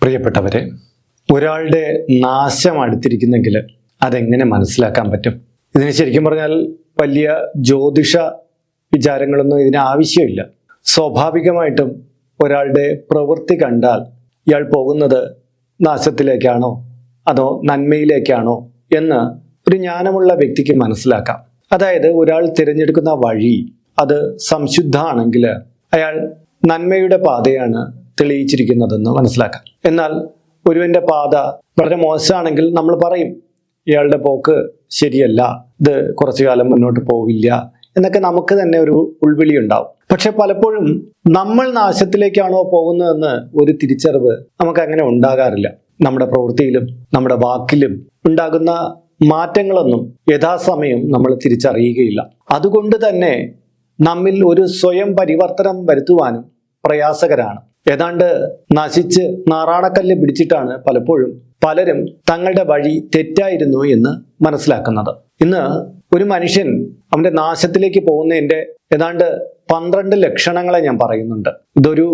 പ്രിയപ്പെട്ടവരെ, ഒരാളുടെ നാശം അടുത്തിരിക്കുന്നെങ്കിൽ അതെങ്ങനെ മനസ്സിലാക്കാൻ പറ്റും? ഇതിന് ശരിക്കും പറഞ്ഞാൽ വലിയ ജ്യോതിഷ വിചാരങ്ങളൊന്നും ഇതിന് ആവശ്യമില്ല. സ്വാഭാവികമായിട്ടും ഒരാളുടെ പ്രവൃത്തി കണ്ടാൽ ഇയാൾ പോകുന്നത് നാശത്തിലേക്കാണോ അതോ നന്മയിലേക്കാണോ എന്ന് ഒരു ജ്ഞാനമുള്ള വ്യക്തിക്ക് മനസ്സിലാക്കാം. അതായത് ഒരാൾ തിരഞ്ഞെടുക്കുന്ന വഴി അത് സംശുദ്ധമാണെങ്കിൽ അയാൾ നന്മയുടെ പാതയാണ് തെളിയിച്ചിരിക്കുന്നതെന്ന് മനസ്സിലാക്കാം. എന്നാൽ ഒരുവന്റെ പാത വളരെ മോശമാണെങ്കിൽ നമ്മൾ പറയും ഇയാളുടെ പോക്ക് ശരിയല്ല, ഇത് കുറച്ചു കാലം മുന്നോട്ട് പോവില്ല എന്നൊക്കെ നമുക്ക് തന്നെ ഒരു ഉൾവിളി ഉണ്ടാവും. പക്ഷെ പലപ്പോഴും നമ്മൾ നാശത്തിലേക്കാണോ പോകുന്നതെന്ന് ഒരു തിരിച്ചറിവ് നമുക്ക് അങ്ങനെ ഉണ്ടാകാറില്ല. നമ്മുടെ പ്രവൃത്തിയിലും നമ്മുടെ വാക്കിലും ഉണ്ടാകുന്ന മാറ്റങ്ങളൊന്നും യഥാസമയം നമ്മൾ തിരിച്ചറിയുകയില്ല. അതുകൊണ്ട് തന്നെ നമ്മിൽ ഒരു സ്വയം പരിവർത്തനം വരുത്തുവാനും പ്രയാസകരാണ്. ഏതാണ്ട് നശിച്ച് നാറാണക്കല്ല് പിടിച്ചിട്ടാണ് പലപ്പോഴും പലരും തങ്ങളുടെ വഴി തെറ്റായിരുന്നു എന്ന് മനസ്സിലാക്കുന്നത്. ഇന്ന് ഒരു മനുഷ്യൻ അവന്റെ നാശത്തിലേക്ക് പോകുന്നതിന്റെ ഏതാണ്ട് 12 ലക്ഷണങ്ങളെ ഞാൻ പറയുന്നുണ്ട്. ഇതൊരു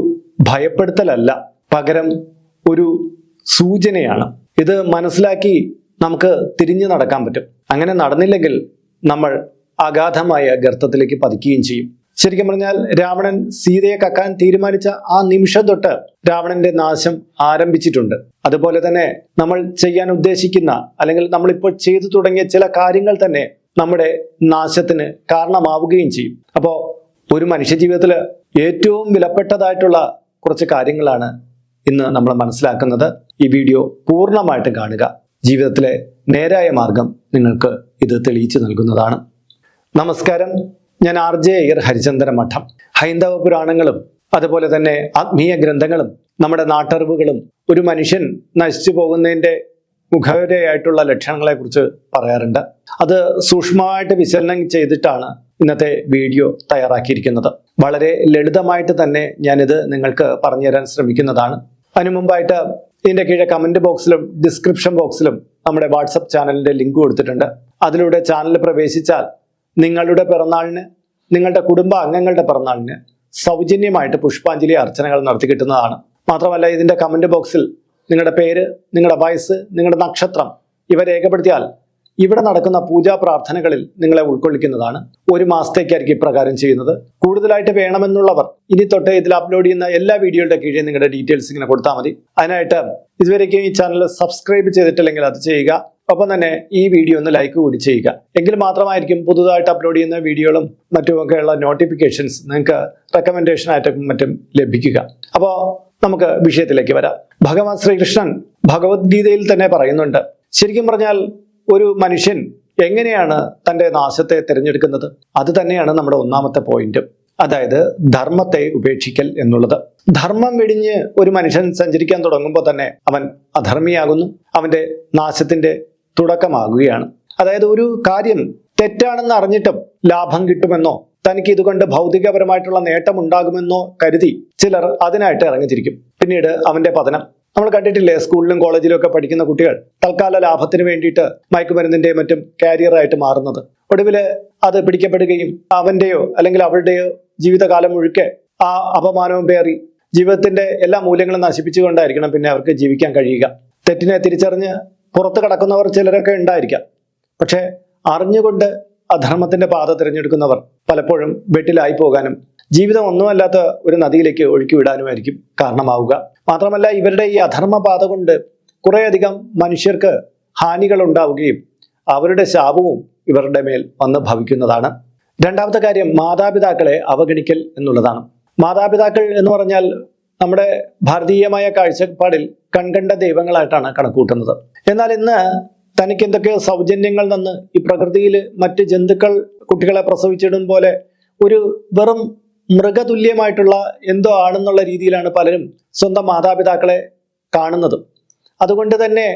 ഭയപ്പെടുത്തലല്ല, പകരം ഒരു സൂചനയാണ്. ഇത് മനസ്സിലാക്കി നമുക്ക് തിരിഞ്ഞു നടക്കാൻ പറ്റും. അങ്ങനെ നടന്നില്ലെങ്കിൽ നമ്മൾ അഗാധമായ ഗർത്തത്തിലേക്ക് പതിക്കുകയും ചെയ്യും. ശരിക്കും പറഞ്ഞാൽ രാവണൻ സീതയെ കക്കാൻ തീരുമാനിച്ച ആ നിമിഷം തൊട്ട് രാവണന്റെ നാശം ആരംഭിച്ചിട്ടുണ്ട്. അതുപോലെ തന്നെ നമ്മൾ ചെയ്യാൻ ഉദ്ദേശിക്കുന്ന അല്ലെങ്കിൽ നമ്മളിപ്പോൾ ചെയ്തു തുടങ്ങിയ ചില കാര്യങ്ങൾ തന്നെ നമ്മുടെ നാശത്തിന് കാരണമാവുകയും ചെയ്യും. അപ്പോൾ ഒരു മനുഷ്യ ജീവിതത്തിൽ ഏറ്റവും വിലപ്പെട്ടതായിട്ടുള്ള കുറച്ച് കാര്യങ്ങളാണ് ഇന്ന് നമ്മൾ മനസ്സിലാക്കുന്നത്. ഈ വീഡിയോ പൂർണ്ണമായിട്ട് കാണുക. ജീവിതത്തിലെ നേരായ മാർഗം നിങ്ങൾക്ക് ഇത് തെളിയിച്ചു നൽകുന്നതാണ്. നമസ്കാരം, ഞാൻ RJ അയ്യർ, ഹരിചന്ദന മഠം. ഹൈന്ദവ പുരാണങ്ങളും അതുപോലെ തന്നെ ആത്മീയ ഗ്രന്ഥങ്ങളും നമ്മുടെ നാട്ടറിവുകളും ഒരു മനുഷ്യൻ നശിച്ചു പോകുന്നതിൻ്റെ മുഖവരയായിട്ടുള്ള ലക്ഷണങ്ങളെ കുറിച്ച് പറയാറുണ്ട്. അത് സൂക്ഷ്മമായിട്ട് വിശകലനം ചെയ്തിട്ടാണ് ഇന്നത്തെ വീഡിയോ തയ്യാറാക്കിയിരിക്കുന്നത്. വളരെ ലളിതമായിട്ട് തന്നെ ഞാനിത് നിങ്ങൾക്ക് പറഞ്ഞു തരാൻ ശ്രമിക്കുന്നതാണ്. അതിനു മുമ്പായിട്ട് ഇതിൻ്റെ കീഴെ കമന്റ് ബോക്സിലും ഡിസ്ക്രിപ്ഷൻ ബോക്സിലും നമ്മുടെ വാട്സപ്പ് ചാനലിന്റെ ലിങ്ക് കൊടുത്തിട്ടുണ്ട്. അതിലൂടെ ചാനൽ പ്രവേശിച്ചാൽ നിങ്ങളുടെ പിറന്നാളിന്, നിങ്ങളുടെ കുടുംബ അംഗങ്ങളുടെ പിറന്നാളിന് സൗജന്യമായിട്ട് പുഷ്പാഞ്ജലി അർച്ചനകൾ നടത്തി കിട്ടുന്നതാണ്. മാത്രമല്ല ഇതിന്റെ കമന്റ് ബോക്സിൽ നിങ്ങളുടെ പേര്, നിങ്ങളുടെ വയസ്സ്, നിങ്ങളുടെ നക്ഷത്രം ഇവ രേഖപ്പെടുത്തിയാൽ ഇവിടെ നടക്കുന്ന പൂജാ പ്രാർത്ഥനകളിൽ നിങ്ങളെ ഉൾക്കൊള്ളിക്കുന്നതാണ്. 1 മാസത്തേക്കായിരിക്കും ഇപ്രകാരം ചെയ്യുന്നത്. കൂടുതലായിട്ട് വേണമെന്നുള്ളവർ ഇനി തൊട്ട് ഇതിൽ അപ്ലോഡ് ചെയ്യുന്ന എല്ലാ വീഡിയോയുടെ കീഴിൽ നിങ്ങളുടെ ഡീറ്റെയിൽസ് ഇങ്ങനെ കൊടുത്താൽ മതി. അതിനായിട്ട് ഇതുവരേക്കും ഈ ചാനൽ സബ്സ്ക്രൈബ് ചെയ്തിട്ടില്ലെങ്കിൽ അത് ചെയ്യുക. ഒപ്പം തന്നെ ഈ വീഡിയോ ഒന്ന് ലൈക്ക് കൂടി ചെയ്യുക. എങ്കിൽ മാത്രമായിരിക്കും പുതുതായിട്ട് അപ്ലോഡ് ചെയ്യുന്ന വീഡിയോകളും മറ്റുമൊക്കെയുള്ള നോട്ടിഫിക്കേഷൻസ് നിങ്ങൾക്ക് റെക്കമെൻഡേഷൻ ആയിട്ടും മറ്റും ലഭിക്കുക. അപ്പോൾ നമുക്ക് വിഷയത്തിലേക്ക് വരാം. ഭഗവാൻ ശ്രീകൃഷ്ണൻ ഭഗവത്ഗീതയിൽ തന്നെ പറയുന്നുണ്ട്, ശരിക്കും പറഞ്ഞാൽ ഒരു മനുഷ്യൻ എങ്ങനെയാണ് തൻ്റെ നാശത്തെ തിരഞ്ഞെടുക്കുന്നത്? അത് തന്നെയാണ് നമ്മുടെ ഒന്നാമത്തെ പോയിന്റ്. അതായത് ധർമ്മത്തെ ഉപേക്ഷിക്കൽ എന്നുള്ളത്. ധർമ്മം വെടിഞ്ഞ് ഒരു മനുഷ്യൻ സഞ്ചരിക്കാൻ തുടങ്ങുമ്പോൾ തന്നെ അവൻ അധർമ്മിയാകുന്നു. അവന്റെ നാശത്തിന്റെ തുടക്കമാകുകയാണ്. അതായത് ഒരു കാര്യം തെറ്റാണെന്ന് അറിഞ്ഞിട്ടും ലാഭം കിട്ടുമെന്നോ തനിക്ക് ഇതുകൊണ്ട് ഭൗതികപരമായിട്ടുള്ള നേട്ടം ഉണ്ടാകുമെന്നോ കരുതി ചിലർ അതിനായിട്ട് ഇറങ്ങിത്തിരിക്കും. പിന്നീട് അവന്റെ പതനം നമ്മൾ കണ്ടിട്ടില്ലേ? സ്കൂളിലും കോളേജിലും ഒക്കെ പഠിക്കുന്ന കുട്ടികൾ തൽക്കാല ലാഭത്തിന് വേണ്ടിയിട്ട് മയക്കുമരുന്നിന്റെ മറ്റും കാരിയറായിട്ട് മാറുന്നത്. ഒടുവിൽ അത് പിടിക്കപ്പെടുകയും അവന്റെയോ അല്ലെങ്കിൽ അവളുടെയോ ജീവിതകാലം മുഴുക്കെ ആ അപമാനവും പേറി ജീവിതത്തിന്റെ എല്ലാ മൂല്യങ്ങളും നശിപ്പിച്ചുകൊണ്ടായിരിക്കണം പിന്നെ അവർക്ക് ജീവിക്കാൻ കഴിയുക. തെറ്റിനെ തിരിച്ചറിഞ്ഞ് പുറത്ത് കടക്കുന്നവർ ചിലരൊക്കെ ഉണ്ടായിരിക്കാം. പക്ഷെ അറിഞ്ഞുകൊണ്ട് അധർമ്മത്തിന്റെ പാത തിരഞ്ഞെടുക്കുന്നവർ പലപ്പോഴും വെട്ടിലായി പോകാനും ജീവിതം ഒന്നുമല്ലാത്ത ഒരു നദിയിലേക്ക് ഒഴുക്കി വിടാനുമായിരിക്കും കാരണമാവുക. മാത്രമല്ല ഇവരുടെ ഈ അധർമ്മ പാത കൊണ്ട് കുറേയധികം മനുഷ്യർക്ക് ഹാനികൾ ഉണ്ടാവുകയും അവരുടെ ശാപവും ഇവരുടെ മേൽ വന്ന് ഭവിക്കുന്നതാണ്. രണ്ടാമത്തെ കാര്യം മാതാപിതാക്കളെ അവഗണിക്കൽ എന്നുള്ളതാണ്. മാതാപിതാക്കൾ എന്ന് പറഞ്ഞാൽ നമ്മുടെ ഭാരതീയമായ കാഴ്ചപ്പാടിൽ കൺകണ്ട ദൈവങ്ങളായിട്ടാണ് കണക്കൂട്ടുന്നത്. എന്നാൽ ഇന്ന് തനിക്ക് എന്തൊക്കെയോ സൗജന്യങ്ങൾ തന്ന് ഈ പ്രകൃതിയിൽ മറ്റ് ജന്തുക്കൾ കുട്ടികളെ പ്രസവിച്ചിടും പോലെ ഒരു വെറും മൃഗതുല്യമായിട്ടുള്ള എന്തോ ആണെന്നുള്ള രീതിയിലാണ് പലരും സ്വന്തം മാതാപിതാക്കളെ കാണുന്നതും. അതുകൊണ്ട് തന്നെ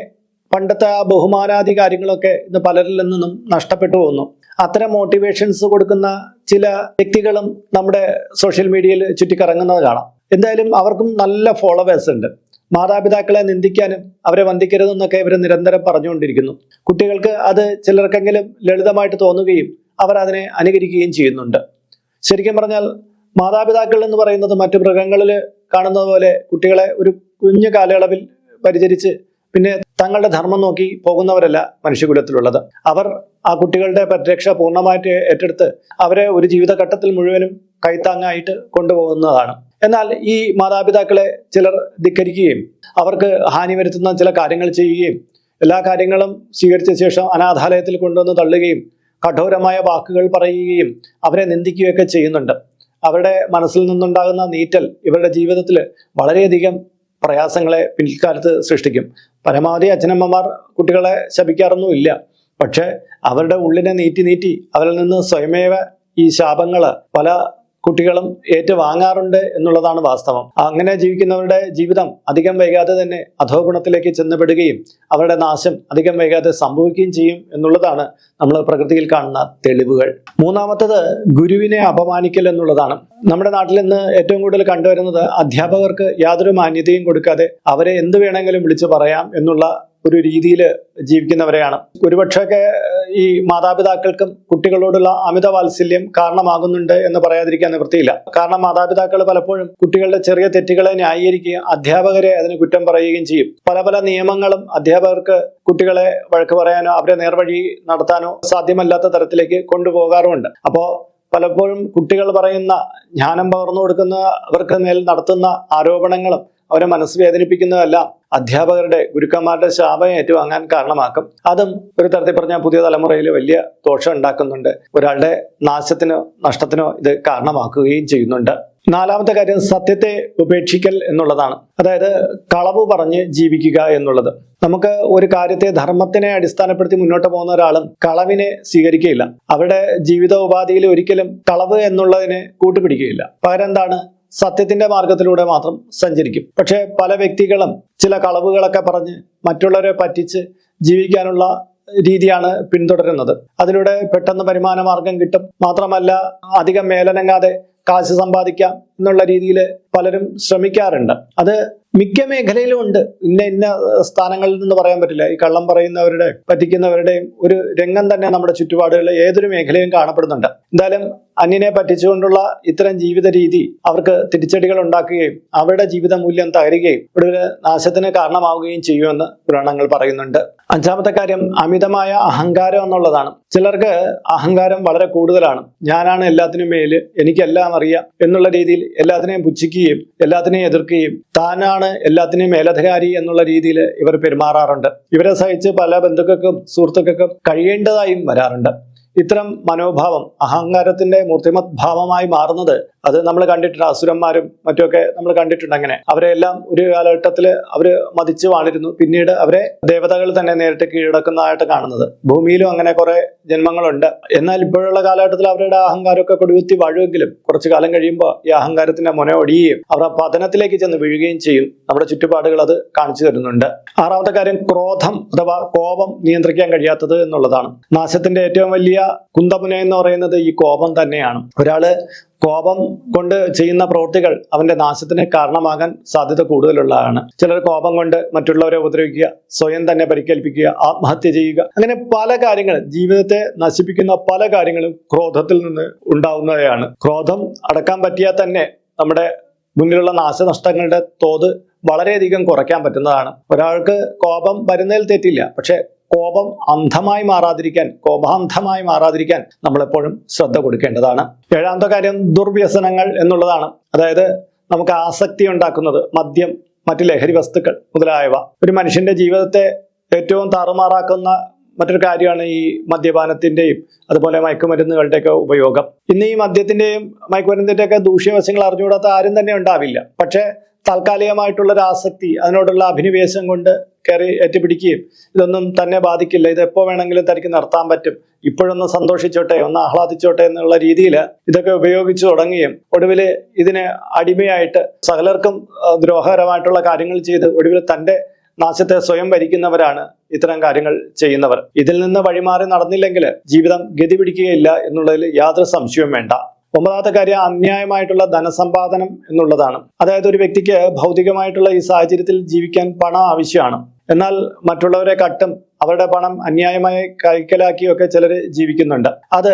പണ്ടത്തെ ആ ബഹുമാനാദി കാര്യങ്ങളൊക്കെ ഇന്ന് പലരിൽ നിന്നും നഷ്ടപ്പെട്ടു പോകുന്നു. അത്തരം മോട്ടിവേഷൻസ് കൊടുക്കുന്ന ചില വ്യക്തികളും നമ്മുടെ സോഷ്യൽ മീഡിയയിൽ ചുറ്റിക്കറങ്ങുന്നത് കാണാം. എന്തായാലും അവർക്കും നല്ല ഫോളോവേഴ്സ് ഉണ്ട്. മാതാപിതാക്കളെ നിന്ദിക്കാനും അവരെ വന്ദിക്കരുതെന്നൊക്കെ ഇവർ നിരന്തരം പറഞ്ഞുകൊണ്ടിരിക്കുന്നു. കുട്ടികൾക്ക് അത് ചിലർക്കെങ്കിലും ലളിതമായിട്ട് തോന്നുകയും അവർ അതിനെ അനുകരിക്കുകയും ചെയ്യുന്നുണ്ട്. ശരിക്കും പറഞ്ഞാൽ മാതാപിതാക്കൾ എന്ന് പറയുന്നത് മറ്റു മൃഗങ്ങളിൽ കാണുന്നത് പോലെ കുട്ടികളെ ഒരു കുഞ്ഞു കാലയളവിൽ പരിചരിച്ച് പിന്നെ തങ്ങളുടെ ധർമ്മം നോക്കി പോകുന്നവരല്ല മനുഷ്യകുലത്തിലുള്ളത്. അവർ ആ കുട്ടികളുടെ പരിരക്ഷ പൂർണ്ണമായിട്ട് ഏറ്റെടുത്ത് അവരെ ഒരു ജീവിതഘട്ടത്തിൽ മുഴുവനും കൈത്താങ്ങായിട്ട് കൊണ്ടുപോകുന്നതാണ്. എന്നാൽ ഈ മാതാപിതാക്കളെ ചിലർ ധിക്കരിക്കുകയും അവർക്ക് ഹാനി വരുത്തുന്ന ചില കാര്യങ്ങൾ ചെയ്യുകയും എല്ലാ കാര്യങ്ങളും സ്വീകരിച്ച ശേഷം അനാഥാലയത്തിൽ കൊണ്ടുവന്ന് തള്ളുകയും കഠോരമായ വാക്കുകൾ പറയുകയും അവരെ നിന്ദിക്കുകയൊക്കെ ചെയ്യുന്നുണ്ട്. അവരുടെ മനസ്സിൽ നിന്നുണ്ടാകുന്ന നീറ്റൽ ഇവരുടെ ജീവിതത്തിൽ വളരെയധികം പ്രയാസങ്ങളെ പിൽക്കാലത്ത് സൃഷ്ടിക്കും. പരമാവധി അച്ഛനമ്മമാർ കുട്ടികളെ ശപിക്കാറൊന്നുമില്ല. പക്ഷെ അവരുടെ ഉള്ളിനെ നീറ്റി അവരിൽ നിന്ന് സ്വയമേവ ഈ ശാപങ്ങൾ പല കുട്ടികളും ഏറ്റുവാങ്ങാറുണ്ട് എന്നുള്ളതാണ് വാസ്തവം. അങ്ങനെ ജീവിക്കുന്നവരുടെ ജീവിതം അധികം വൈകാതെ തന്നെ അധോഗുണത്തിലേക്ക് ചെന്നപ്പെടുകയും അവരുടെ നാശം അധികം വൈകാതെ സംഭവിക്കുകയും ചെയ്യും എന്നുള്ളതാണ് നമ്മൾ പ്രകൃതിയിൽ കാണുന്ന തെളിവുകൾ. മൂന്നാമത്തത് ഗുരുവിനെ അപമാനിക്കൽ എന്നുള്ളതാണ്. നമ്മുടെ നാട്ടിൽ ഇന്ന് ഏറ്റവും കൂടുതൽ കണ്ടുവരുന്നത് അധ്യാപകർക്ക് യാതൊരു മാന്യതയും കൊടുക്കാതെ അവരെ എന്ത് വേണമെങ്കിലും വിളിച്ചു പറയാം എന്നുള്ള ഒരു രീതിയിൽ ജീവിക്കുന്നവരെയാണ്. ഒരുപക്ഷെയൊക്കെ ഈ മാതാപിതാക്കൾക്കും കുട്ടികളോടുള്ള അമിത വാത്സല്യം കാരണമാകുന്നുണ്ട് എന്ന് പറയാതിരിക്കാൻ നിവൃത്തിയില്ല. കാരണം മാതാപിതാക്കൾ പലപ്പോഴും കുട്ടികളുടെ ചെറിയ തെറ്റുകളെ ന്യായീകരിക്കുകയും അധ്യാപകരെ അതിന് കുറ്റം പറയുകയും ചെയ്യും. പല നിയമങ്ങളും അധ്യാപകർക്ക് കുട്ടികളെ വഴക്ക് പറയാനോ അവരെ നേർവഴി നടത്താനോ സാധ്യമല്ലാത്ത തരത്തിലേക്ക് കൊണ്ടുപോകാറുമുണ്ട്. അപ്പോൾ പലപ്പോഴും കുട്ടികൾ പറയുന്ന ജ്ഞാനം പകർന്നു കൊടുക്കുന്ന അവർക്ക് മേൽ നടത്തുന്ന ആരോപണങ്ങളും അവരെ മനസ്സ് വേദനിപ്പിക്കുന്നതെല്ലാം അധ്യാപകരുടെ ഗുരുക്കന്മാരുടെ ശാപം ഏറ്റുവാങ്ങാൻ കാരണമാക്കും. അതും ഒരു തരത്തിൽ പറഞ്ഞാൽ പുതിയ തലമുറയിൽ വലിയ ദോഷം ഉണ്ടാക്കുന്നുണ്ട്. ഒരാളുടെ നാശത്തിനോ നഷ്ടത്തിനോ ഇത് കാരണമാക്കുകയും ചെയ്യുന്നുണ്ട്. നാലാമത്തെ കാര്യം സത്യത്തെ ഉപേക്ഷിക്കൽ എന്നുള്ളതാണ്. അതായത് കളവ് പറഞ്ഞ് ജീവിക്കുക എന്നുള്ളത്. നമുക്ക് ഒരു കാര്യത്തെ ധർമ്മത്തിനെ അടിസ്ഥാനപ്പെടുത്തി മുന്നോട്ട് പോകുന്ന ഒരാളും കളവിനെ സ്വീകരിക്കുകയില്ല. അവരുടെ ജീവിതോപാധിയിൽ ഒരിക്കലും കളവ് എന്നുള്ളതിനെ കൂട്ടുപിടിക്കുകയില്ല. പകരം എന്താണ്, സത്യത്തിന്റെ മാർഗത്തിലൂടെ മാത്രം സഞ്ചരിക്കും. പക്ഷെ പല വ്യക്തികളും ചില കളവുകളൊക്കെ പറഞ്ഞ് മറ്റുള്ളവരെ പറ്റിച്ച് ജീവിക്കാനുള്ള രീതിയാണ് പിന്തുടരുന്നത്. അതിലൂടെ പെട്ടെന്ന് വരുമാന മാർഗം കിട്ടും, മാത്രമല്ല അധികം മേലനങ്ങാതെ കാശ് സമ്പാദിക്കാം എന്നുള്ള രീതിയിൽ പലരും ശ്രമിക്കാറുണ്ട്. അത് മിക്ക മേഖലയിലും ഉണ്ട്. ഇന്ന സ്ഥാനങ്ങളിൽ നിന്ന് പറയാൻ പറ്റില്ല. ഈ കള്ളം പറയുന്നവരുടെ പറ്റിക്കുന്നവരുടെയും ഒരു രംഗം തന്നെ നമ്മുടെ ചുറ്റുപാടുകളിൽ ഏതൊരു മേഖലയും കാണപ്പെടുന്നുണ്ട്. എന്തായാലും അന്യനെ പറ്റിച്ചുകൊണ്ടുള്ള ഇത്തരം ജീവിത രീതി അവർക്ക് തിരിച്ചടികൾ ഉണ്ടാക്കുകയും അവരുടെ ജീവിത മൂല്യം തകരുകയും ഒടുവിൽ നാശത്തിന് കാരണമാവുകയും ചെയ്യുമെന്ന് പുരാണങ്ങൾ പറയുന്നുണ്ട്. അഞ്ചാമത്തെ കാര്യം അമിതമായ അഹങ്കാരം എന്നുള്ളതാണ്. ചിലർക്ക് അഹങ്കാരം വളരെ കൂടുതലാണ്. ഞാനാണ് എല്ലാത്തിനും മേല്, എനിക്കെല്ലാം അറിയാം എന്നുള്ള രീതിയിൽ എല്ലാത്തിനെയും പുച്ഛിക്കുകയും എല്ലാത്തിനെയും എതിർക്കുകയും താനാണ് എല്ലാത്തിനെയും മേലധികാരി എന്നുള്ള രീതിയിൽ ഇവർ പെരുമാറാറുണ്ട്. ഇവരെ സഹിച്ച് പല ബന്ധുക്കൾക്കും സുഹൃത്തുക്കൾക്കും കഴിയേണ്ടതായും വരാറുണ്ട്. ഇത്തരം മനോഭാവം അഹങ്കാരത്തിന്റെ മൂർത്തിമത് ഭാവമായി മാറുന്നത് അത് നമ്മൾ കണ്ടിട്ടുണ്ട്. അസുരന്മാരും മറ്റുമൊക്കെ നമ്മൾ കണ്ടിട്ടുണ്ട്. അങ്ങനെ അവരെല്ലാം ഒരു കാലഘട്ടത്തിൽ അവര് മതിച്ചു വാണിരുന്നു. പിന്നീട് അവരെ ദേവതകൾ തന്നെ നേരിട്ട് കീഴടക്കുന്നതായിട്ട് കാണുന്നത്. ഭൂമിയിലും അങ്ങനെ കുറെ ജന്മങ്ങളുണ്ട്. എന്നാൽ ഇപ്പോഴുള്ള കാലഘട്ടത്തിൽ അവരുടെ അഹങ്കാരമൊക്കെ കൊടുകുത്തി വാഴുമെങ്കിലും കുറച്ചു കാലം കഴിയുമ്പോൾ ഈ അഹങ്കാരത്തിന്റെ മുന ഒടിയുകയും അവർ പതനത്തിലേക്ക് ചെന്ന് വീഴുകയും ചെയ്യും. നമ്മുടെ ചുറ്റുപാടുകൾ അത് കാണിച്ചു തരുന്നുണ്ട്. ആറാമത്തെ കാര്യം ക്രോധം അഥവാ കോപം നിയന്ത്രിക്കാൻ കഴിയാത്തത് എന്നുള്ളതാണ്. നാശത്തിന്റെ ഏറ്റവും വലിയ കുന്തമുന എന്ന് പറയുന്നത് ഈ കോപം തന്നെയാണ്. ഒരാള് കോപം കൊണ്ട് ചെയ്യുന്ന പ്രവൃത്തികൾ അവന്റെ നാശത്തിന് കാരണമാകാൻ സാധ്യത കൂടുതലുള്ളതാണ്. ചിലർ കോപം കൊണ്ട് മറ്റുള്ളവരെ ഉപദ്രവിക്കുക, സ്വയം തന്നെ പരിക്കേൽപ്പിക്കുക, ആത്മഹത്യ ചെയ്യുക, അങ്ങനെ പല കാര്യങ്ങളും ജീവിതത്തെ നശിപ്പിക്കുന്ന പല കാര്യങ്ങളും ക്രോധത്തിൽ നിന്ന് ഉണ്ടാവുന്നവയാണ്. ക്രോധം അടക്കാൻ പറ്റിയാൽ തന്നെ നമ്മുടെ മുന്നിലുള്ള നാശനഷ്ടങ്ങളുടെ തോത് വളരെയധികം കുറയ്ക്കാൻ പറ്റുന്നതാണ്. ഒരാൾക്ക് കോപം വരുന്നതിൽ തെറ്റില്ല. പക്ഷെ കോപം അന്ധമായി മാറാതിരിക്കാൻ, കോപാന്ധമായി മാറാതിരിക്കാൻ നമ്മളെപ്പോഴും ശ്രദ്ധ കൊടുക്കേണ്ടതാണ്. ഏഴാമത്തെ കാര്യം ദുർവ്യസനങ്ങൾ എന്നുള്ളതാണ്. അതായത് നമുക്ക് ആസക്തി ഉണ്ടാക്കുന്നത് മദ്യം, മറ്റു ലഹരി വസ്തുക്കൾ മുതലായവ. ഒരു മനുഷ്യന്റെ ജീവിതത്തെ ഏറ്റവും താറുമാറാക്കുന്ന മറ്റൊരു കാര്യമാണ് ഈ മദ്യപാനത്തിന്റെയും അതുപോലെ മയക്കുമരുന്നുകളുടെയൊക്കെ ഉപയോഗം. ഇന്ന് ഈ മദ്യത്തിന്റെയും മയക്കുമരുന്നിന്റെയൊക്കെ ദൂഷ്യവശങ്ങൾ അറിഞ്ഞുകൂടാത്ത ആരും തന്നെ ഉണ്ടാവില്ല. പക്ഷെ താൽക്കാലികമായിട്ടുള്ള ഒരു ആസക്തി, അതിനോടുള്ള അഭിനിവേശം കൊണ്ട് കയറി ഏറ്റുപിടിക്കുകയും ഇതൊന്നും തന്നെ ബാധിക്കില്ല, ഇത് എപ്പോൾ വേണമെങ്കിലും തനിക്ക് നിർത്താൻ പറ്റും, ഇപ്പോഴൊന്ന് സന്തോഷിച്ചോട്ടെ, ഒന്ന് ആഹ്ലാദിച്ചോട്ടെ എന്നുള്ള രീതിയിൽ ഇതൊക്കെ ഉപയോഗിച്ചു തുടങ്ങുകയും ഒടുവിൽ ഇതിന് അടിമയായിട്ട് സകലർക്കും ദ്രോഹകരമായിട്ടുള്ള കാര്യങ്ങൾ ചെയ്ത് ഒടുവിൽ തൻ്റെ നാശത്തെ സ്വയം ഭരിക്കുന്നവരാണ് ഇത്തരം കാര്യങ്ങൾ ചെയ്യുന്നവർ. ഇതിൽ നിന്ന് വഴിമാറി നടന്നില്ലെങ്കിൽ ജീവിതം ഗതി പിടിക്കുകയില്ല എന്നുള്ളതിൽ യാതൊരു സംശയവും വേണ്ട. ഒമ്പതാമത്തെ കാര്യം അന്യായമായിട്ടുള്ള ധനസമ്പാദനം എന്നുള്ളതാണ്. അതായത് ഒരു വ്യക്തിക്ക് ഭൗതികമായിട്ടുള്ള ഈ സാഹചര്യത്തിൽ ജീവിക്കാൻ പണം ആവശ്യമാണ്. എന്നാൽ മറ്റുള്ളവരെ കട്ടും അവരുടെ പണം അന്യായമായി കൈക്കലാക്കിയൊക്കെ ചിലർ ജീവിക്കുന്നുണ്ട്. അത്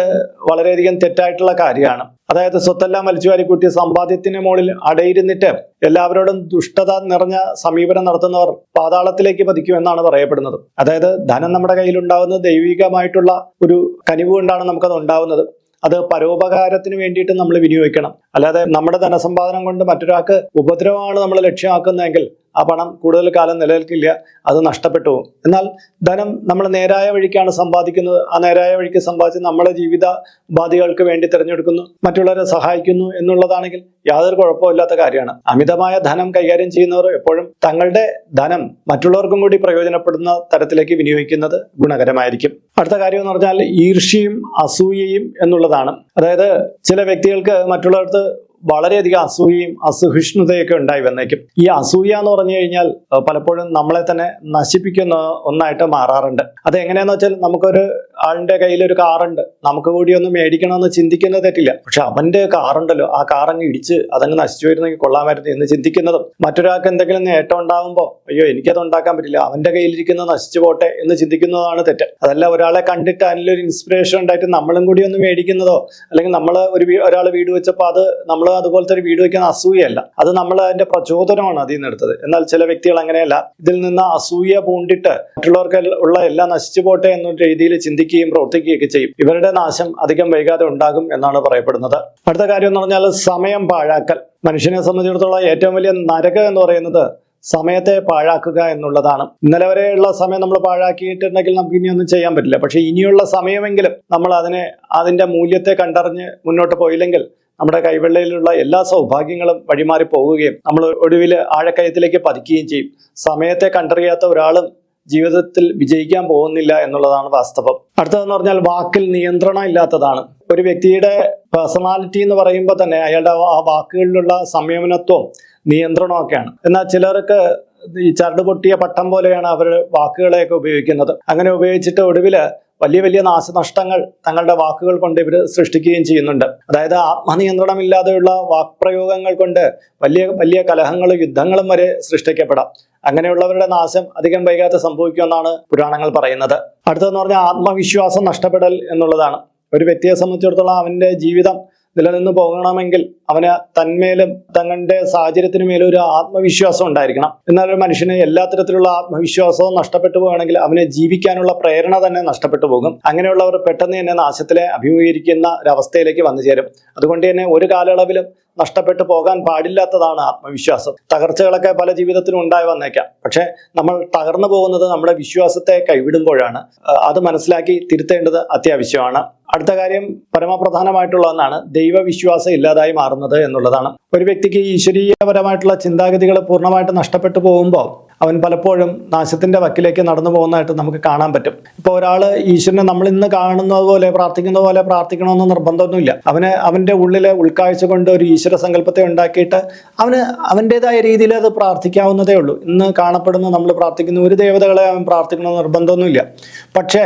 വളരെയധികം തെറ്റായിട്ടുള്ള കാര്യമാണ്. അതായത് സ്വത്തെല്ലാം വലിച്ചുവാരി കൂട്ടി സമ്പാദ്യത്തിന് മുകളിൽ അടയിരുന്നിട്ട് എല്ലാവരോടും ദുഷ്ടത നിറഞ്ഞ സമീപനം നടത്തുന്നവർ പാതാളത്തിലേക്ക് പതിക്കുമെന്നാണ് പറയപ്പെടുന്നത്. അതായത് ധനം നമ്മുടെ കയ്യിൽ ഉണ്ടാകുന്നത് ദൈവികമായിട്ടുള്ള ഒരു കനിവ് കൊണ്ടാണ് നമുക്കത് ഉണ്ടാവുന്നത്. അത് പരോപകാരത്തിന് വേണ്ടിയിട്ട് നമ്മൾ വിനിയോഗിക്കണം. അല്ലാതെ നമ്മുടെ ധനസമ്പാദനം കൊണ്ട് മറ്റൊരാൾക്ക് ഉപദ്രവമാണ് നമ്മൾ ലക്ഷ്യമാക്കുന്നതെങ്കിൽ ആ പണം കൂടുതൽ കാലം നിലനിൽക്കില്ല, അത് നഷ്ടപ്പെട്ടു പോകും. എന്നാൽ ധനം നമ്മൾ നേരായ വഴിക്കാണ് സമ്പാദിക്കുന്നത്. ആ നേരായ വഴിക്ക് സമ്പാദിച്ച് നമ്മുടെ ജീവിത ഉപാധികൾക്ക് വേണ്ടി തിരഞ്ഞെടുക്കുന്നു, മറ്റുള്ളവരെ സഹായിക്കുന്നു എന്നുള്ളതാണെങ്കിൽ യാതൊരു കുഴപ്പമില്ലാത്ത കാര്യമാണ്. അമിതമായ ധനം കൈകാര്യം ചെയ്യുന്നവർ എപ്പോഴും തങ്ങളുടെ ധനം മറ്റുള്ളവർക്കും കൂടി പ്രയോജനപ്പെടുന്ന തരത്തിലേക്ക് വിനിയോഗിക്കുന്നത് ഗുണകരമായിരിക്കും. അടുത്ത കാര്യം എന്ന് പറഞ്ഞാൽ ഈർഷ്യയും അസൂയയും എന്നുള്ളതാണ്. അതായത് ചില വ്യക്തികൾക്ക് മറ്റുള്ളവർക്ക് വളരെയധികം അസൂയയും അസഹിഷ്ണുതയൊക്കെ ഉണ്ടായി വന്നേക്കും. ഈ അസൂയ എന്ന് പറഞ്ഞു കഴിഞ്ഞാൽ പലപ്പോഴും നമ്മളെ തന്നെ നശിപ്പിക്കുന്ന ഒന്നായിട്ട് മാറാറുണ്ട്. അത് എങ്ങനെയാന്ന് വെച്ചാൽ നമുക്കൊരു ആളിന്റെ കയ്യിൽ ഒരു കാറുണ്ട്, നമുക്ക് കൂടി ഒന്ന് മേടിക്കണമെന്ന് ചിന്തിക്കുന്നത് തെറ്റില്ല. പക്ഷെ അവന്റെ കാറുണ്ടല്ലോ, ആ കാറങ്ങ് ഇടിച്ച് അതങ്ങ് നശിച്ചു വരുന്നെങ്കിൽ കൊള്ളാമായിരുന്നു എന്ന് ചിന്തിക്കുന്നതും, മറ്റൊരാൾക്ക് എന്തെങ്കിലും നേട്ടം ഉണ്ടാകുമ്പോൾ അയ്യോ എനിക്കത് ഉണ്ടാക്കാൻ പറ്റില്ല, അവന്റെ കയ്യിലിരിക്കുന്നത് നശിച്ചു പോട്ടെ എന്ന് ചിന്തിക്കുന്നതാണ് തെറ്റ്. അതല്ല ഒരാളെ കണ്ടിട്ട് അതിലൊരു ഇൻസ്പിറേഷൻ ഉണ്ടായിട്ട് നമ്മളും കൂടി ഒന്ന് മേടിക്കുന്നതോ, അല്ലെങ്കിൽ നമ്മൾ ഒരാൾ വീട് വെച്ചപ്പോൾ അത് നമ്മൾ അതുപോലത്തെ ഒരു വീട് വയ്ക്കുന്ന അസൂയല്ല, അത് നമ്മൾ അതിന്റെ പ്രചോദനമാണ് അതിൽ നിന്ന് എടുത്തത്. എന്നാൽ ചില വ്യക്തികൾ അങ്ങനെയല്ല, ഇതിൽ നിന്ന് അസൂയ പൂണ്ടിട്ട് മറ്റുള്ളവർക്ക് ഉള്ള എല്ലാം നശിച്ചു പോട്ടെ എന്നൊരു രീതിയിൽ ചിന്തിക്കുകയും പ്രവർത്തിക്കുകയൊക്കെ ചെയ്യും. ഇവരുടെ നാശം അധികം വൈകാതെ ഉണ്ടാകും എന്നാണ് പറയപ്പെടുന്നത്. അടുത്ത കാര്യം എന്ന് പറഞ്ഞാൽ സമയം പാഴാക്കൽ. മനുഷ്യനെ സംബന്ധിച്ചിടത്തോളം ഏറ്റവും വലിയ നരകം എന്ന് പറയുന്നത് സമയത്തെ പാഴാക്കുക എന്നുള്ളതാണ്. ഇന്നലെ വരെയുള്ള സമയം നമ്മൾ പാഴാക്കിയിട്ടുണ്ടെങ്കിൽ നമുക്ക് ഇനിയൊന്നും ചെയ്യാൻ പറ്റില്ല. പക്ഷെ ഇനിയുള്ള സമയമെങ്കിലും നമ്മൾ അതിന്റെ മൂല്യത്തെ കണ്ടറിഞ്ഞ് മുന്നോട്ട് പോയില്ലെങ്കിൽ നമ്മുടെ കൈവെള്ളയിലുള്ള എല്ലാ സൗഭാഗ്യങ്ങളും വഴിമാറി പോവുകയും നമ്മൾ ഒടുവിൽ ആഴക്കയത്തിലേക്ക് പതിക്കുകയും ചെയ്യും. സമയത്തെ കണ്ടറിയാത്ത ഒരാളും ജീവിതത്തിൽ വിജയിക്കാൻ പോകുന്നില്ല എന്നുള്ളതാണ് വാസ്തവം. അടുത്തതെന്ന് പറഞ്ഞാൽ വാക്കിൽ നിയന്ത്രണം ഇല്ലാത്തതാണ്. ഒരു വ്യക്തിയുടെ പേഴ്സണാലിറ്റി എന്ന് പറയുമ്പോൾ തന്നെ അയാളുടെ ആ വാക്കുകളിലുള്ള സംയമനത്വം നിയന്ത്രണമൊക്കെയാണ്. എന്നാൽ ചിലർക്ക് ഈ ചരട് പൊട്ടിയ പട്ടം പോലെയാണ് അവർ വാക്കുകളെയൊക്കെ ഉപയോഗിക്കുന്നത്. അങ്ങനെ ഉപയോഗിച്ചിട്ട് ഒടുവില് വലിയ വലിയ നാശനഷ്ടങ്ങൾ തങ്ങളുടെ വാക്കുകൾ കൊണ്ട് ഇവർ സൃഷ്ടിക്കുകയും ചെയ്യുന്നുണ്ട്. അതായത് ആത്മനിയന്ത്രണം ഇല്ലാതെയുള്ള വാക്പ്രയോഗങ്ങൾ കൊണ്ട് വലിയ വലിയ കലഹങ്ങളും യുദ്ധങ്ങളും വരെ സൃഷ്ടിക്കപ്പെടാം. അങ്ങനെയുള്ളവരുടെ നാശം അധികം വൈകാതെ സംഭവിക്കുമെന്നാണ് പുരാണങ്ങൾ പറയുന്നത്. അടുത്തതെന്ന് പറഞ്ഞാൽ ആത്മവിശ്വാസം നഷ്ടപ്പെടൽ എന്നുള്ളതാണ്. ഒരു വ്യക്തിയെ സംബന്ധിച്ചിടത്തോളം അവന്റെ ജീവിതം നിലനിന്ന് പോകണമെങ്കിൽ അവന് തന്മേലും തങ്ങളുടെ സാഹചര്യത്തിന് മേലും ഒരു ആത്മവിശ്വാസം ഉണ്ടായിരിക്കണം. എന്നാൽ ഒരു മനുഷ്യന് എല്ലാ തരത്തിലുള്ള ആത്മവിശ്വാസവും നഷ്ടപ്പെട്ടു പോകുകയാണെങ്കിൽ അവന് ജീവിക്കാനുള്ള പ്രേരണ തന്നെ നഷ്ടപ്പെട്ടു പോകും. അങ്ങനെയുള്ളവർ പെട്ടെന്ന് തന്നെ നാശത്തിലെ അഭിമുഖീകരിക്കുന്ന ഒരവസ്ഥയിലേക്ക് വന്നു ചേരും. അതുകൊണ്ട് തന്നെ ഒരു കാലയളവിലും നഷ്ടപ്പെട്ടു പോകാൻ പാടില്ലാത്തതാണ് ആത്മവിശ്വാസം. തകർച്ചകളൊക്കെ പല ജീവിതത്തിലും ഉണ്ടായി വന്നേക്കാം. പക്ഷെ നമ്മൾ തകർന്നു പോകുന്നത് നമ്മുടെ വിശ്വാസത്തെ കൈവിടുമ്പോഴാണ്. അത് മനസ്സിലാക്കി തിരുത്തേണ്ടത് അത്യാവശ്യമാണ്. അടുത്ത കാര്യം പരമപ്രധാനമായിട്ടുള്ള ഒന്നാണ് ദൈവവിശ്വാസം ഇല്ലാതായി മാറുന്നത് എന്നുള്ളതാണ്. ഒരു വ്യക്തിക്ക് ഈശ്വരീയപരമായിട്ടുള്ള ചിന്താഗതികൾ പൂർണ്ണമായിട്ട് നഷ്ടപ്പെട്ടു പോകുമ്പോൾ അവൻ പലപ്പോഴും നാശത്തിന്റെ വക്കിലേക്ക് നടന്നു പോകുന്നതായിട്ട് നമുക്ക് കാണാൻ പറ്റും. ഇപ്പോൾ ഒരാൾ ഈശ്വരനെ നമ്മൾ ഇന്ന് കാണുന്നത് പോലെ പ്രാർത്ഥിക്കുന്നത് പോലെ പ്രാർത്ഥിക്കണമെന്ന് നിർബന്ധമൊന്നുമില്ല. അവന്റെ ഉള്ളിലെ ഉൾക്കാഴ്ച കൊണ്ട് ഒരു ഈശ്വര സങ്കല്പത്തെ ഉണ്ടാക്കിയിട്ട് അവന് അവൻ്റെതായ രീതിയിൽ അത് പ്രാർത്ഥിക്കാവുന്നതേ ഉള്ളൂ. ഇന്ന് കാണപ്പെടുന്ന നമ്മൾ പ്രാർത്ഥിക്കുന്ന ഒരു ദേവതകളെ അവൻ പ്രാർത്ഥിക്കണമെന്ന് നിർബന്ധമൊന്നുമില്ല. പക്ഷേ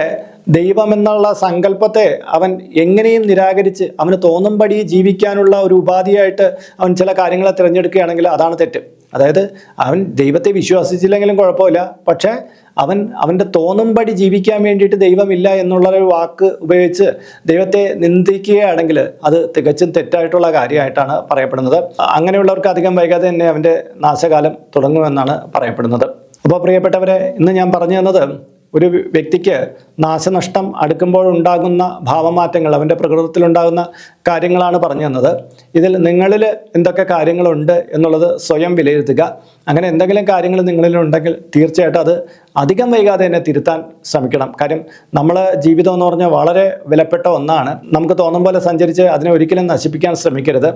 ദൈവം എന്നുള്ള സങ്കല്പത്തെ അവൻ എങ്ങനെയും നിരാകരിച്ച് അവന് തോന്നുംപടി ജീവിക്കാനുള്ള ഒരു ഉപാധിയായിട്ട് അവൻ ചില കാര്യങ്ങളെ തിരഞ്ഞെടുക്കുകയാണെങ്കിൽ അതാണ് തെറ്റ്. അതായത് അവൻ ദൈവത്തെ വിശ്വസിച്ചില്ലെങ്കിലും കുഴപ്പമില്ല, പക്ഷേ അവൻ്റെ തോന്നുംപടി ജീവിക്കാൻ വേണ്ടിയിട്ട് ദൈവമില്ല എന്നുള്ളൊരു വാക്ക് ഉപയോഗിച്ച് ദൈവത്തെ നിന്ദിക്കുകയാണെങ്കിൽ അത് തികച്ചും തെറ്റായിട്ടുള്ള കാര്യമായിട്ടാണ് പറയപ്പെടുന്നത്. അങ്ങനെയുള്ളവർക്ക് അധികം വൈകാതെ തന്നെ അവൻ്റെ നാശകാലം തുടങ്ങുമെന്നാണ് പറയപ്പെടുന്നത്. അപ്പോൾ പ്രിയപ്പെട്ടവരെ, ഇന്ന് ഞാൻ പറഞ്ഞു തന്നത് ഒരു വ്യക്തിക്ക് നാശനഷ്ടം അടുക്കുമ്പോഴുണ്ടാകുന്ന ഭാവമാറ്റങ്ങൾ, അവൻ്റെ പ്രകൃതത്തിലുണ്ടാകുന്ന കാര്യങ്ങളാണ് പറഞ്ഞു തന്നത്. ഇതിൽ നിങ്ങളിൽ എന്തൊക്കെ കാര്യങ്ങളുണ്ട് എന്നുള്ളത് സ്വയം വിലയിരുത്തുക. അങ്ങനെ എന്തെങ്കിലും കാര്യങ്ങൾ നിങ്ങളിലുണ്ടെങ്കിൽ തീർച്ചയായിട്ടും അത് അധികം വൈകാതെ തന്നെ തിരുത്താൻ ശ്രമിക്കണം. കാര്യം നമ്മളെ ജീവിതം എന്ന് പറഞ്ഞാൽ വളരെ വിലപ്പെട്ട ഒന്നാണ്. നമുക്ക് തോന്നും പോലെ സഞ്ചരിച്ച് അതിനെ ഒരിക്കലും നശിപ്പിക്കാൻ ശ്രമിക്കരുത്.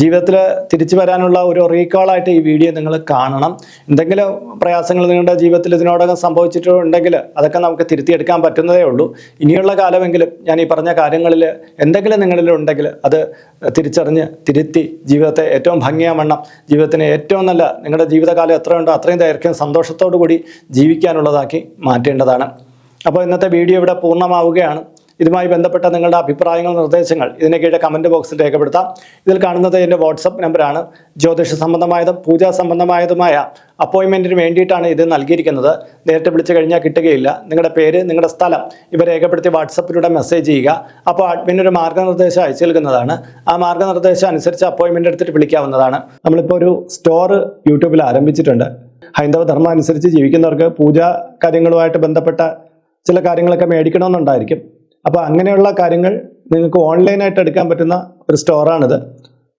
ജീവിതത്തിൽ തിരിച്ചു വരാനുള്ള ഒരു റീകോളായിട്ട് ഈ വീഡിയോ നിങ്ങൾ കാണണം. എന്തെങ്കിലും പ്രയാസങ്ങൾ നിങ്ങളുടെ ജീവിതത്തിൽ ഇതിനോടകം സംഭവിച്ചിട്ടുണ്ടെങ്കിൽ അതൊക്കെ നമുക്ക് തിരുത്തിയെടുക്കാൻ പറ്റുന്നതേ ഉള്ളൂ. ഇനിയുള്ള കാലമെങ്കിലും ഞാൻ ഈ പറഞ്ഞ കാര്യങ്ങളിൽ എന്തെങ്കിലും നിങ്ങളിലുണ്ടെങ്കിൽ അത് തിരിച്ചറിഞ്ഞ് തിരുത്തി ജീവിതത്തെ ഏറ്റവും ഭംഗിയാവണ്ണം, ജീവിതത്തിന് ഏറ്റവും നല്ല നിങ്ങളുടെ ജീവിതകാലം എത്രയുണ്ടോ അത്രയും ദൈർഘ്യം സന്തോഷത്തോടു കൂടി ജീവിക്കാനുള്ളതാക്കി മാറ്റേണ്ടതാണ്. അപ്പോൾ ഇന്നത്തെ വീഡിയോ ഇവിടെ പൂർണ്ണമാവുകയാണ്. ഇതുമായി ബന്ധപ്പെട്ട നിങ്ങളുടെ അഭിപ്രായങ്ങൾ, നിർദ്ദേശങ്ങൾ ഇതിന് കീഴെ കമൻറ്റ് ബോക്സിൽ രേഖപ്പെടുത്താം. ഇതിൽ കാണുന്നത് എൻ്റെ വാട്സപ്പ് നമ്പറാണ്. ജ്യോതിഷ സംബന്ധമായതും പൂജാ സംബന്ധമായതുമായ അപ്പോയിൻമെൻറ്റിന് വേണ്ടിയിട്ടാണ് ഇത് നൽകിയിരിക്കുന്നത്. നേരിട്ട് വിളിച്ചു കഴിഞ്ഞാൽ കിട്ടുകയില്ല. നിങ്ങളുടെ പേര്, നിങ്ങളുടെ സ്ഥലം ഇവ രേഖപ്പെടുത്തി വാട്സപ്പിലൂടെ മെസ്സേജ് ചെയ്യുക. അപ്പോൾ അഡ്മിൻ ഒരു മാർഗ്ഗനിർദ്ദേശം അയച്ചു നൽകുന്നതാണ്. ആ മാർഗ്ഗനിർദ്ദേശം അനുസരിച്ച് അപ്പോയിൻമെൻ്റ് എടുത്തിട്ട് വിളിക്കാവുന്നതാണ്. നമ്മളിപ്പോൾ ഒരു സ്റ്റോർ യൂട്യൂബിൽ ആരംഭിച്ചിട്ടുണ്ട്. ഹൈന്ദവ ധർമ്മം അനുസരിച്ച് ജീവിക്കുന്നവർക്ക് പൂജാ കാര്യങ്ങളുമായിട്ട് ബന്ധപ്പെട്ട ചില കാര്യങ്ങളൊക്കെ മേടിക്കണമെന്നുണ്ടായിരിക്കും. അപ്പോൾ അങ്ങനെയുള്ള കാര്യങ്ങൾ നിങ്ങൾക്ക് ഓൺലൈനായിട്ട് എടുക്കാൻ പറ്റുന്ന ഒരു സ്റ്റോറാണിത്.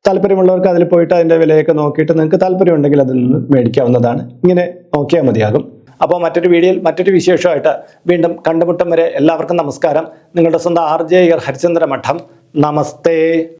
താല്പര്യമുള്ളവർക്ക് അതിൽ പോയിട്ട് അതിൻ്റെ വിലയൊക്കെ നോക്കിയിട്ട് നിങ്ങൾക്ക് താല്പര്യമുണ്ടെങ്കിൽ അതിൽ നിന്ന് മേടിക്കാവുന്നതാണ്. ഇങ്ങനെ നോക്കിയാൽ മതിയാകും. അപ്പോൾ മറ്റൊരു വീഡിയോയിൽ മറ്റൊരു വിശേഷമായിട്ട് വീണ്ടും കണ്ടുമുട്ടം വരെ എല്ലാവർക്കും നമസ്കാരം. നിങ്ങളുടെ സ്വന്തം RJ ഹരിചന്ദ്ര മഠം. നമസ്തേ.